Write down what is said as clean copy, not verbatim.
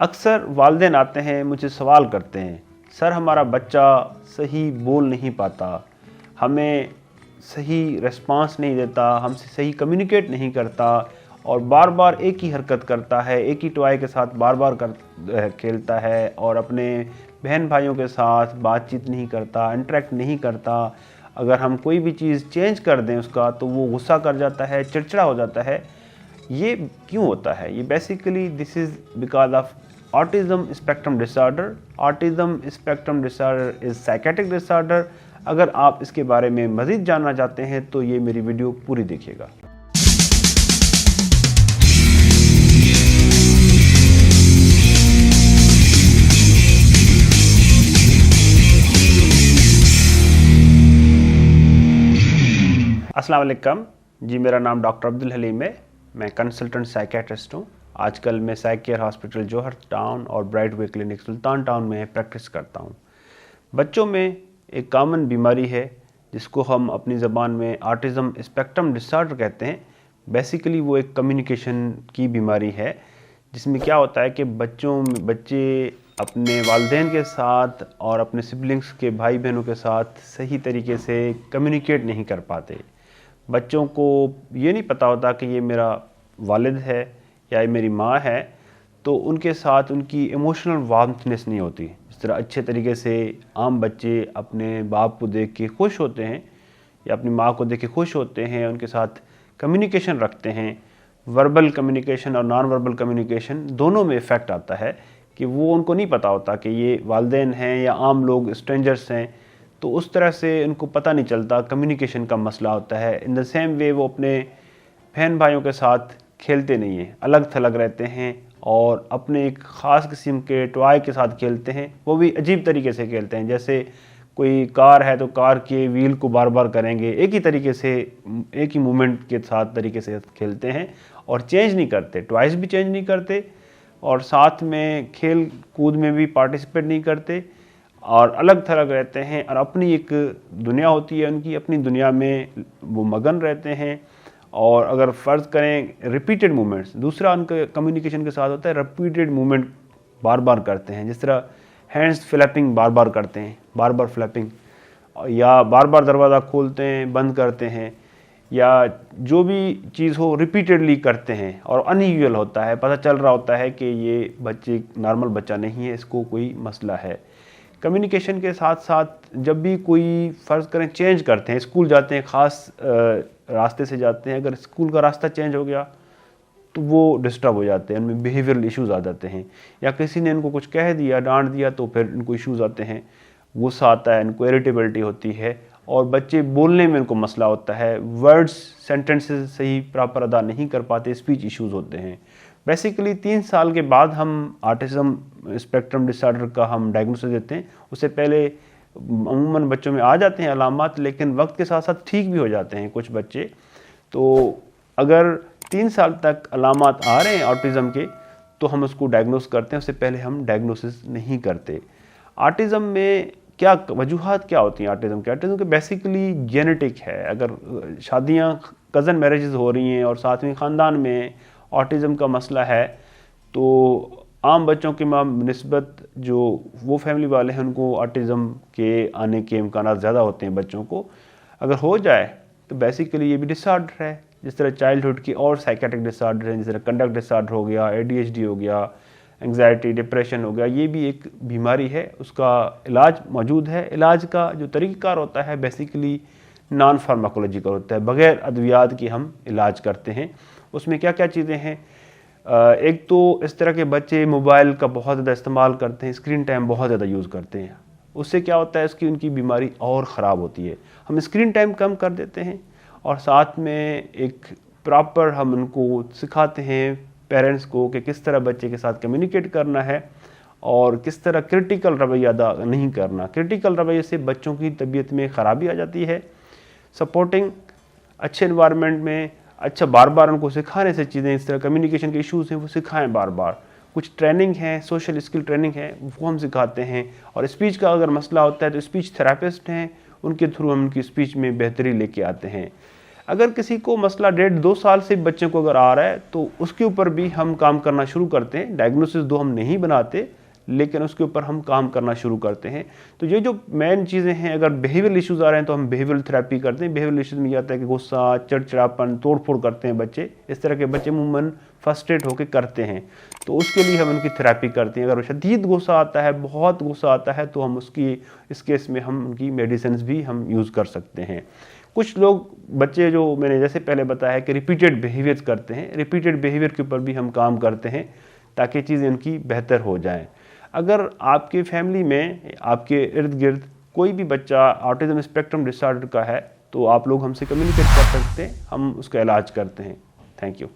अक्सर वालिदैन आते हैं, मुझे सवाल करते हैं, सर हमारा बच्चा सही बोल नहीं पाता, हमें सही रिस्पांस नहीं देता, हमसे सही कम्युनिकेट नहीं करता और बार बार एक ही हरकत करता है, एक ही टॉय के साथ बार बार खेलता है और अपने बहन भाइयों के साथ बातचीत नहीं करता, इंटरेक्ट नहीं करता। अगर हम कोई भी चीज़ चेंज कर दें उसका तो वो गुस्सा कर जाता है, चिड़चिड़ा हो जाता है। ये क्यों होता है? ये basically this is because of autism spectrum disorder. Autism spectrum disorder is psychiatric disorder. अगर आप इसके बारे में मज़ीद जानना चाहते हैं तो ये मेरी वीडियो पूरी देखिएगा। अस्सलाम वालेकुम जी, मेरा नाम डॉक्टर अब्दुल हलीम है। मैं कंसल्टेंट साइकेट्रिस्ट हूँ। आजकल मैं साइक केयर हॉस्पिटल जौहर टाउन और ब्राइट वे क्लिनिक सुल्तान टाउन में प्रैक्टिस करता हूँ। बच्चों में एक कॉमन बीमारी है जिसको हम अपनी ज़बान में ऑटिज़म स्पेक्ट्रम डिसऑर्डर कहते हैं। बेसिकली वो एक कम्युनिकेशन की बीमारी है जिसमें क्या होता है कि बच्चे अपने वालिदैन के साथ और अपने सिबलिंग्स के भाई बहनों के साथ सही तरीके से कम्युनिकेट नहीं कर पाते। बच्चों को ये नहीं पता होता कि ये मेरा वालिद है या ये मेरी माँ है, तो उनके साथ उनकी इमोशनल वार्मथनेस नहीं होती। इस तरह अच्छे तरीके से आम बच्चे अपने बाप को देख के खुश होते हैं या अपनी माँ को देख के खुश होते हैं, उनके साथ कम्युनिकेशन रखते हैं। वर्बल कम्युनिकेशन और नॉन वर्बल कम्युनिकेशन दोनों में इफ़ेक्ट आता है कि वो उनको नहीं पता होता कि ये वालिदैन हैं या आम लोग स्ट्रेंजर्स हैं, तो उस तरह से उनको पता नहीं चलता, कम्युनिकेशन का मसला होता है। इन द सेम वे वो अपने बहन भाइयों के साथ खेलते नहीं हैं, अलग थलग रहते हैं और अपने एक ख़ास किस्म के टॉय के साथ खेलते हैं। वो भी अजीब तरीके से खेलते हैं, जैसे कोई कार है तो कार के व्हील को बार बार करेंगे, एक ही तरीके से एक ही मूवमेंट के साथ तरीके से खेलते हैं और चेंज नहीं करते, टॉयज भी चेंज नहीं करते और साथ में खेल कूद में भी पार्टिसिपेट नहीं करते और अलग थलग रहते हैं और अपनी एक दुनिया होती है उनकी, अपनी दुनिया में वो मगन रहते हैं। और अगर फ़र्ज़ करें रिपीटेड मूवमेंट्स, दूसरा उनके कम्युनिकेशन के साथ होता है रिपीटेड मूवमेंट बार बार करते हैं, जिस तरह हैंड्स फ्लैपिंग बार बार करते हैं, बार बार फ्लैपिंग, या बार बार दरवाज़ा खोलते हैं बंद करते हैं, या जो भी चीज़ हो रिपीटेडली करते हैं और अनयूजुअल होता है, पता चल रहा होता है कि ये बच्चे नॉर्मल बच्चा नहीं है, इसको कोई मसला है। कम्युनिकेशन के साथ साथ जब भी कोई फ़र्ज़ करें चेंज करते हैं, स्कूल जाते हैं, ख़ास रास्ते से जाते हैं, अगर स्कूल का रास्ता चेंज हो गया तो वो डिस्टर्ब हो जाते हैं, उनमें बिहेवियरल इश्यूज़ आ जाते हैं, या किसी ने इनको कुछ कह दिया, डांट दिया तो फिर इनको इश्यूज़ आते हैं, गुस्सा आता है, इनको इरिटेबिलिटी होती है और बच्चे बोलने में इनको मसला होता है, वर्ड्स सेंटेंसेस सही प्रॉपर अदा नहीं कर पाते, स्पीच इश्यूज़ होते हैं। बेसिकली 3 साल के बाद हम ऑटिज़म स्पेक्ट्रम डिसऑर्डर का हम डायग्नोसिस देते हैं। उससे पहले अमूमन बच्चों में आ जाते हैं अलामात, लेकिन वक्त के साथ साथ ठीक भी हो जाते हैं कुछ बच्चे। तो अगर 3 साल तक अलामात आ रहे हैं ऑटिज़म के तो हम उसको डायग्नोस करते हैं, उससे पहले हम डायग्नोसिस नहीं करते। ऑटिज़म में क्या वजूहात क्या होती हैं? ऑटिज़म के बेसिकली जेनेटिक है। अगर शादियाँ कज़न मैरिजेस हो रही हैं और साथ में ख़ानदान में ऑटिज़म का मसला है तो आम बच्चों के निस्बत जो वो फैमिली वाले हैं उनको ऑटिज़म के आने के इम्कानात ज़्यादा होते हैं बच्चों को। अगर हो जाए तो बेसिकली ये भी डिसऑर्डर है, जिस तरह चाइल्डहुड की और साइकेट्रिक डिसऑर्डर हैं, जिस तरह कंडक्ट डिसऑर्डर हो गया, ADHD हो गया, एंग्जाइटी डिप्रेशन हो गया, ये भी एक बीमारी है, उसका इलाज मौजूद है। इलाज का जो तरीक़ाकार होता है बेसिकली नॉन फार्माकोलॉजिकल होता है, बग़ैर अद्वियात की हम इलाज करते हैं। उसमें क्या क्या चीज़ें हैं? एक तो इस तरह के बच्चे मोबाइल का बहुत ज़्यादा इस्तेमाल करते हैं, स्क्रीन टाइम बहुत ज़्यादा यूज़ करते हैं, उससे क्या होता है उसकी उनकी बीमारी और ख़राब होती है। हम स्क्रीन टाइम कम कर देते हैं और साथ में एक प्रॉपर हम उनको सिखाते हैं पेरेंट्स को कि किस तरह बच्चे के साथ कम्युनिकेट करना है और किस तरह क्रिटिकल रवैया अदा नहीं करना। क्रिटिकल रवैये से बच्चों की तबीयत में ख़राबी आ जाती है। सपोर्टिंग अच्छे इन्वायरमेंट में अच्छा बार बार उनको सिखाने से चीज़ें, इस तरह कम्युनिकेशन के इश्यूज़ हैं वो सिखाएं बार बार। कुछ ट्रेनिंग है, सोशल स्किल ट्रेनिंग है, वो हम सिखाते हैं। और स्पीच का अगर मसला होता है तो स्पीच थेरेपिस्ट हैं, उनके थ्रू हम उनकी स्पीच में बेहतरी लेके आते हैं। अगर किसी को मसला 1.5-2 साल से बच्चे को अगर आ रहा है तो उसके ऊपर भी हम काम करना शुरू करते हैं। डायग्नोसिस दो हम नहीं बनाते, लेकिन उसके ऊपर हम काम करना शुरू करते हैं। तो ये जो मेन चीज़ें हैं, अगर बिहेवियरल इश्यूज़ आ रहे हैं तो हम बिहेवियरल थेरेपी करते हैं। बिहेवियरल इश्यूज़ में ये आता है कि गुस्सा, चिड़चिड़ापन, तोड़फोड़ करते हैं बच्चे, इस तरह के बच्चे अमूमन फ्रस्ट्रेट होकर करते हैं, तो उसके लिए हम उनकी थेरेपी करते हैं। अगर शदीद गुस्सा आता है, बहुत गुस्सा आता है, तो हम इस केस में हम उनकी मेडिसिन भी हम यूज़ कर सकते हैं। कुछ लोग बच्चे जो मैंने जैसे पहले बताया कि रिपीटेड बिहेवियर्स करते हैं, रिपीटेड बिहेवियर के ऊपर भी हम काम करते हैं ताकि चीज़ें उनकी बेहतर हो जाएं। अगर आपके फैमिली में, आपके इर्द गिर्द कोई भी बच्चा ऑटिज्म स्पेक्ट्रम डिसऑर्डर का है तो आप लोग हमसे कम्युनिकेट कर सकते हैं, हम उसका इलाज करते हैं। Thank you.